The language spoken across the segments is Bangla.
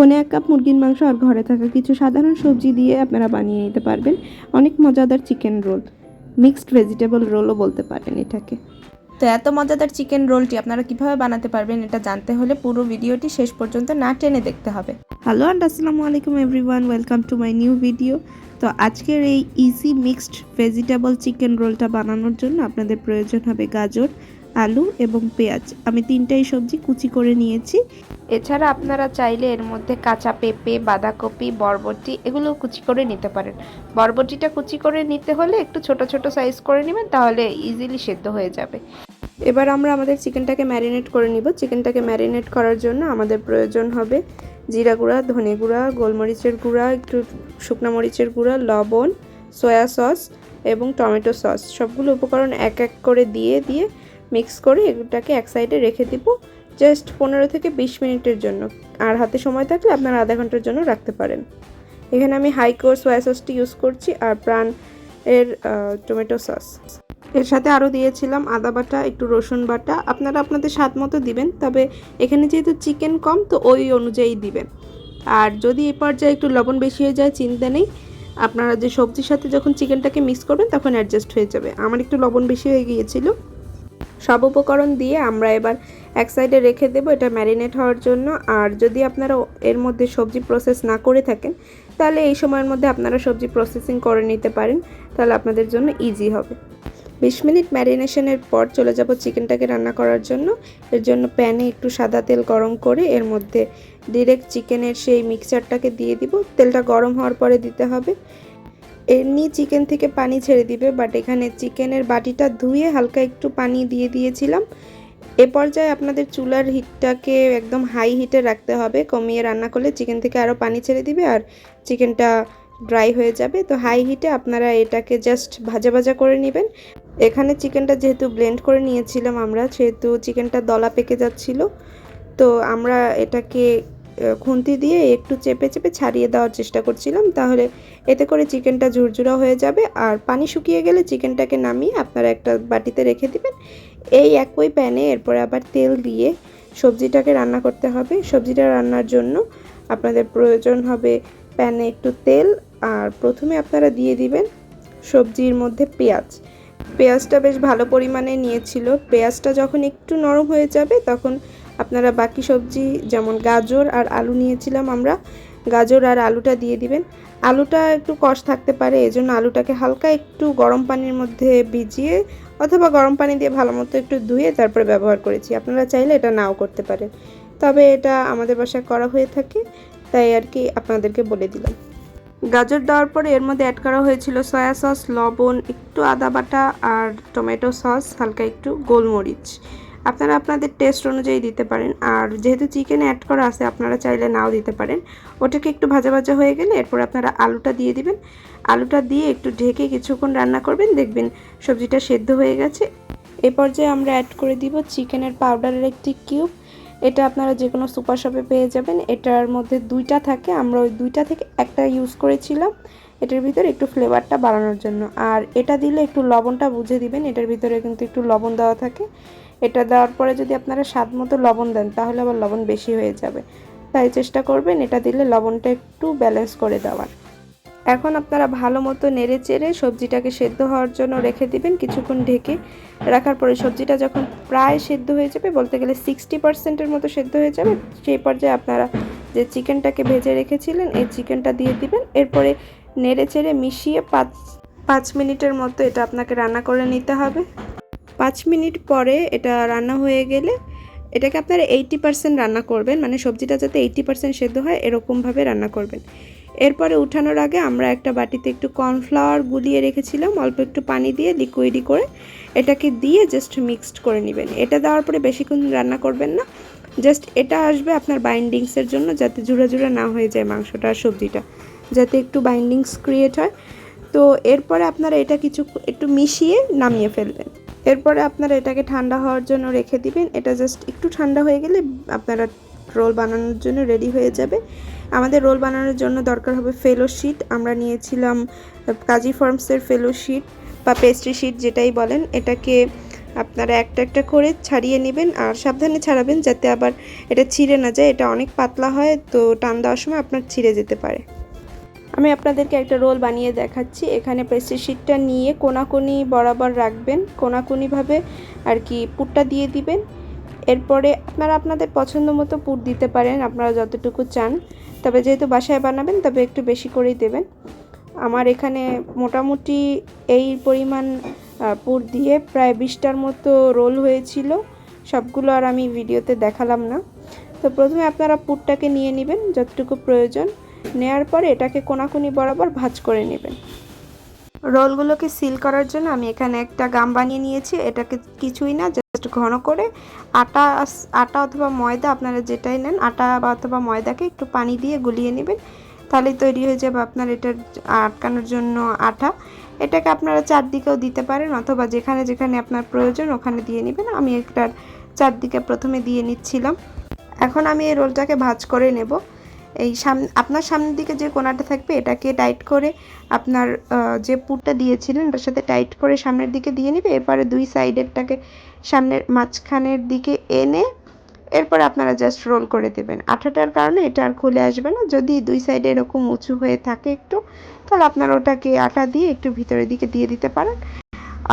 পৌনে 1 কাপ মুরগির মাংস আর ঘরে থাকা কিছু সাধারণ সবজি দিয়ে আপনারা বানিয়ে নিতে পারবেন অনেক মজাদার চিকেন রোল, মিক্সড ভেজিটেবল রোলও বলতে পারেন এটাকে। তো এত মজাদার চিকেন রোলটি আপনারা কিভাবে বানাতে পারবেন এটা জানতে হলে পুরো ভিডিওটি শেষ পর্যন্ত না টেনে দেখতে হবে। হ্যালো অ্যান্ড আসসালামু আলাইকুম everyone, welcome to my new video. তো আজকের এই ইজি মিক্সড ভেজিটেবল চিকেন রোলটা বানানোর জন্য আপনাদের প্রয়োজন হবে গাজর, আলু এবং পেঁয়াজ। আমি তিনটাই সবজি কুচি করে নিয়েছি। এছাড়া আপনারা চাইলে এর মধ্যে কাঁচা পেঁপে, বাঁধাকপি, বরবটি এগুলো কুচি করে নিতে পারেন। বরবটিটা কুচি করে নিতে হলে একটু ছোট ছোট সাইজ করে নেবেন, তাহলে ইজিলি সেদ্ধ হয়ে যাবে। এবার আমরা আমাদের চিকেনটাকে ম্যারিনেট করে নিব। চিকেনটাকে ম্যারিনেট করার জন্য আমাদের প্রয়োজন হবে জিরা গুঁড়া, ধনে গুঁড়া, গোলমরিচের গুঁড়া, একটু শুকনো মরিচের গুঁড়া, লবণ, সয়া সস এবং টমেটো সস। সবগুলো উপকরণ এক এক করে দিয়ে মিক্স করে এটাকে এক সাইডে রেখে দিব জাস্ট 15 থেকে 20 মিনিটের জন্য। আর হাতে সময় থাকলে আপনারা আধা ঘন্টার জন্য রাখতে পারেন। এখানে আমি হাইকো সয়া সসটি ইউজ করছি আর প্রাণ এর টমেটো সস। এর সাথে আরও দিয়েছিলাম আদা বাটা, একটু রসুন বাটা। আপনারা আপনাদের স্বাদ মতো দিবেন, তবে এখানে যেহেতু চিকেন কম তো ওই অনুযায়ী দিবেন। আর যদি এ পর্যায়ে একটু লবণ বেশি হয়ে যায় চিন্তা নেই, আপনারা যে সবজির সাথে যখন চিকেনটাকে মিক্স করবেন তখন অ্যাডজাস্ট হয়ে যাবে। আমার একটু লবণ বেশি হয়ে গিয়েছিল। সব উপকরণ দিয়ে আমরা এবার এক সাইডে রেখে দেবো এটা ম্যারিনেট হওয়ার জন্য। আর যদি আপনারা এর মধ্যে সবজি প্রসেস না করে থাকেন তাহলে এই সময়ের মধ্যে আপনারা সবজি প্রসেসিং করে নিতে পারেন, তাহলে আপনাদের জন্য ইজি হবে। 20 মিনিট ম্যারিনেশনের পর চলে যাব চিকেনটাকে রান্না করার জন্য। এর জন্য প্যানে একটু সাদা তেল গরম করে এর মধ্যে ডিরেক্ট চিকেনের সেই মিক্সচারটাকে দিয়ে দিব। তেলটা গরম হওয়ার পরে দিতে হবে। এমনি চিকেন থেকে পানি ছেড়ে দিবে, বাট এখানে চিকেনের বাটিটা ধুয়ে হালকা একটু পানি দিয়ে দিয়েছিলাম। এ পর্যায়ে আপনাদের চুলার হিটটাকে একদম হাই হিটে রাখতে হবে। কমিয়ে রান্না করলে চিকেন থেকে আরও পানি ছেড়ে দিবে আর চিকেনটা ড্রাই হয়ে যাবে। তো হাই হিটে আপনারা এটাকে জাস্ট ভাজা ভাজা করে নেবেন। এখানে চিকেনটা যেহেতু ব্লেন্ড করে নিয়েছিলাম আমরা, সেহেতু চিকেনটা দলা পেকে যাচ্ছিল। তো আমরা এটাকে খুন্তি দিয়ে একটু চেপে চেপে ছাড়িয়ে দেওয়ার চেষ্টা করছিলাম, তাহলে এতে করে চিকেনটা ঝুরঝুরা হয়ে যাবে। আর পানি শুকিয়ে গেলে চিকেনটাকে নামিয়ে আপনারা একটা বাটিতে রেখে দিবেন। এই একই প্যানে এরপরে আবার তেল দিয়ে সবজিটাকে রান্না করতে হবে। সবজিটা রান্নার জন্য আপনাদের প্রয়োজন হবে প্যানে একটু তেল। আর প্রথমে আপনারা দিয়ে দিবেন সবজির মধ্যে পেঁয়াজটা বেশ ভালো পরিমাণে নিয়েছিল। পেঁয়াজটা যখন একটু নরম হয়ে যাবে তখন আপনারা বাকি সবজি যেমন গাজর আর আলু নিয়েছিলাম আমরা, গাজর আর আলুটা দিয়ে দিবেন। আলুটা একটু কষ থাকতে পারে, এজন্য আলুটাকে হালকা একটু গরম পানির মধ্যে ভিজিয়ে অথবা গরম পানি দিয়ে ভালো মতো একটু ধুয়ে তারপরে ব্যবহার করেছি। আপনারা চাইলে এটা নাও করতে পারেন, তবে এটা আমাদের বাসায় করা হয়ে থাকে তাই আর কি আপনাদেরকে বলে দিলাম। গাজর দেওয়ার পরে এর মধ্যে অ্যাড করা হয়েছিল সয়া সস, লবণ, একটু আদা বাটা আর টমেটো সস, হালকা একটু গোলমরিচ। আপনারা আপনাদের টেস্ট অনুযায়ী দিতে পারেন। আর যেহেতু চিকেন অ্যাড করা আছে আপনারা চাইলে নাও দিতে পারেন। ওটাকে একটু ভাজা ভাজা হয়ে গেলে এরপর আপনারা আলুটা দিয়ে দিবেন। আলুটা দিয়ে একটু ঢেকে কিছুক্ষণ রান্না করবেন, দেখবেন সবজিটা সেদ্ধ হয়ে গেছে। এ পর্যায়ে আমরা অ্যাড করে দিব চিকেনের পাউডারের একটি কিউব। এটা আপনারা যে কোনো সুপার শপে পেয়ে যাবেন। এটার মধ্যে 2টা থাকে, আমরা ওই 2টা থেকে একটা ইউজ করেছিলাম এটার ভিতরে একটু ফ্লেভারটা বাড়ানোর জন্য। আর এটা দিলে একটু লবণটা বুঝে দিবেন, এটার ভিতরে কিন্তু একটু লবণ দেওয়া থাকে। এটা দেওয়ার পরে যদি আপনারা স্বাদ মতো লবণ দেন তাহলে আবার লবণ বেশি হয়ে যাবে, তাই চেষ্টা করবেন এটা দিলে লবণটা একটু ব্যালেন্স করে দেওয়ার। এখন আপনারা ভালো মতো নেড়ে চেড়ে সবজিটাকে সেদ্ধ হওয়ার জন্য রেখে দিবেন। কিছুক্ষণ ঢেকে রাখার পরে সবজিটা যখন প্রায় সেদ্ধ হয়ে যাবে, বলতে গেলে 60%-এর মতো সেদ্ধ হয়ে যাবে, সেই পর্যায়ে আপনারা যে চিকেনটাকে ভেজে রেখেছিলেন এই চিকেনটা দিয়ে দিবেন। এরপরে নেড়ে চেড়ে মিশিয়ে 5 মিনিটের মতো এটা আপনাকে রান্না করে নিতে হবে। 5 মিনিট পরে এটা রান্না হয়ে গেলে এটাকে আপনারা 80% রান্না করবেন, মানে সবজিটা যাতে 80% সেদ্ধ হয় এরকমভাবে রান্না করবেন। এরপরে উঠানোর আগে আমরা একটা বাটিতে একটু কর্নফ্লাওয়ার গুলিয়ে রেখেছিলাম, অল্প একটু পানি দিয়ে লিকুইডি করে এটাকে দিয়ে জাস্ট মিক্সড করে নেবেন। এটা দেওয়ার পরে বেশিক্ষণ রান্না করবেন না, জাস্ট এটা আসবে আপনার বাইন্ডিংসের জন্য, যাতে ঝুরা ঝুরা না হয়ে যায় মাংসটা আর সবজিটা, যাতে একটু বাইন্ডিংস ক্রিয়েট হয়। তো এরপরে আপনারা এটা একটু মিশিয়ে নামিয়ে ফেলবেন। এরপরে আপনারা এটাকে ঠান্ডা হওয়ার জন্য রেখে দিবেন। এটা জাস্ট একটু ঠান্ডা হয়ে গেলে আপনারা রোল বানানোর জন্য রেডি হয়ে যাবে। আমাদের রোল বানানোর জন্য দরকার হবে ফেলো শিট। আমরা নিয়েছিলাম কাজী ফার্মসের ফেলো শিট বা পেস্ট্রি শিট যেটাই বলেন। এটাকে আপনারা একটা একটা করে ছাড়িয়ে নেবেন আর সাবধানে ছাড়াবেন যাতে আবার এটা ছিঁড়ে না যায়। এটা অনেক পাতলা হয়, তো টান দেওয়ার সময় আপনার ছিঁড়ে যেতে পারে। আমি আপনাদেরকে একটা রোল বানিয়ে দেখাচ্ছি। এখানে প্রেস্টিজ শিটটা নিয়ে কোনাকুনি বরাবর রাখবেন, কোনাকুনিভাবে আর কি পুরটা দিয়ে দিবেন। এরপরে আপনারা আপনাদের পছন্দ মতো পুর দিতে পারেন, আপনারা যতটুকু চান। তবে যেহেতু বাসায় বানাবেন তবে একটু বেশি করেই দেবেন। আমার এখানে মোটামুটি এই পরিমাণ পুর দিয়ে প্রায় 20টার মতো রোল হয়েছিল। সবগুলো আর আমি ভিডিওতে দেখালাম না। তো প্রথমে আপনারা পুরটাকে নিয়ে নেবেন যতটুকু প্রয়োজন, নেয়ার পরে এটাকে কোনাকুনি বরাবর ভাঁজ করে নেবেন। রোলগুলোকে সিল করার জন্য আমি এখানে একটা গাম বানিয়ে নিয়েছি। এটাকে কিছুই না, জাস্ট ঘন করে আটা আটা অথবা ময়দা, আপনারা যেটাই নেন, আটা অথবা ময়দাকে একটু পানি দিয়ে গুলিয়ে নেবেন, তাহলেই তৈরি হয়ে যাবে আপনার এটার আটকানোর জন্য আটা। এটাকে আপনারা চারদিকেও দিতে পারেন অথবা যেখানে যেখানে আপনার প্রয়োজন ওখানে দিয়ে নেবেন। আমি একটার চারদিকে প্রথমে দিয়ে নিচ্ছিলাম। এখন আমি এই রোলটাকে ভাঁজ করে নেব। এই আপনার সামনের দিকে যে কোণাটা থাকবে এটাকে টাইট করে আপনার যে পুরটা দিয়েছিলেন তার সাথে টাইট করে সামনের দিকে দিয়ে নেবে। এরপরে দুই সাইডেরটাকে সামনের মাঝখানের দিকে এনে এরপর আপনারা জাস্ট রোল করে দেবেন। আঠাটার কারণে এটা আর খুলে আসবে না। যদি দুই সাইডে এরকম উঁচু হয়ে থাকে একটু, তাহলে আপনারা ওটাকে আটা দিয়ে একটু ভিতরের দিকে দিয়ে দিতে পারেন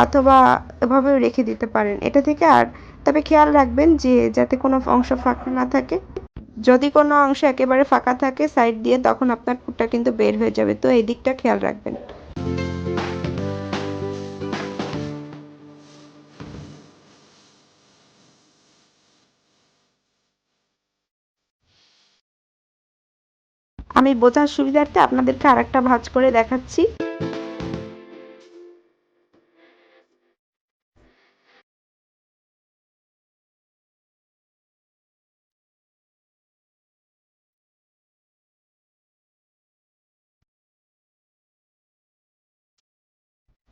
অথবা এভাবেও রেখে দিতে পারেন এটা থেকে। আর তবে খেয়াল রাখবেন যে যাতে কোনো অংশ ফাঁকা না থাকে। যদি কোনো অংশ একেবারে ফাঁকা থাকে সাইড দিয়ে, তখন আপনার পুরটা কিন্তু বের হয়ে যাবে, তো এই দিকটা খেয়াল রাখবেন। আমি বোঝার সুবিধার্থে আপনাদেরকে আরেকটা ভাঁজ করে দেখাচ্ছি।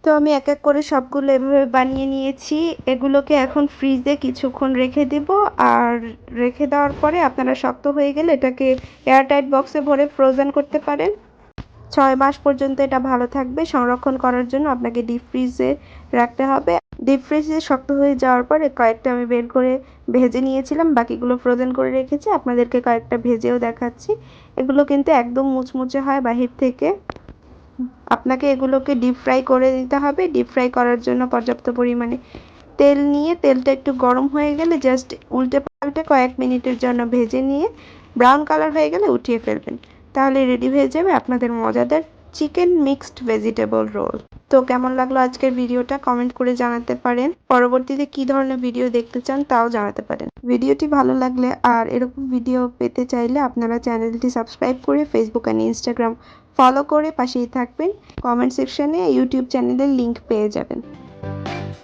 তো আমি এক এক করে সবগুলো এভাবে বানিয়ে নিয়েছি। এগুলোকে এখন ফ্রিজে কিছুক্ষণ রেখে দিব। আর রেখে দেওয়ার পরে আপনারা শক্ত হয়ে গেলে এটাকে এয়ারটাইট বক্সে ভরে ফ্রোজেন করতে পারেন। 6 মাস পর্যন্ত এটা ভালো থাকবে। সংরক্ষণ করার জন্য আপনাকে ডিপ ফ্রিজে রাখতে হবে। ডিপ ফ্রিজে শক্ত হয়ে যাওয়ার পরে কয়েকটা আমি বের করে ভেজে নিয়েছিলাম, বাকিগুলো ফ্রোজেন করে রেখেছি। আপনাদেরকে কয়েকটা ভেজেও দেখাচ্ছি। এগুলো কিন্তু একদম মুচমুচে হয় বাহির থেকে। আপনাকে এগুলোকে ডিপ ফ্রাই করে নিতে হবে। ডিপ ফ্রাই করার জন্য পর্যাপ্ত পরিমাণে তেল নিয়ে তেলটা একটু গরম হয়ে গেলে জাস্ট উল্টে পাল্টে কয়েক মিনিটের জন্য ভেজে নিয়ে ব্রাউন কালার হয়ে গেলে উঠিয়ে ফেলবেন। তাহলে রেডি হয়ে যাবে আপনাদের মজাদার চিকেন মিক্সড ভেজিটেবল রোল। তো কেমন লাগলো আজকের ভিডিওটা কমেন্ট করে জানাতে পারেন। পরবর্তীতে কী ধরনের ভিডিও দেখতে চান তাও জানাতে পারেন। ভিডিওটি ভালো লাগলে আর এরকম ভিডিও পেতে চাইলে আপনারা চ্যানেলটি সাবস্ক্রাইব করে ফেসবুক আর ইনস্টাগ্রাম ফলো করে পাশেই থাকবেন। কমেন্ট সেকশনে ইউটিউব চ্যানেলের লিংক পেয়ে যাবেন।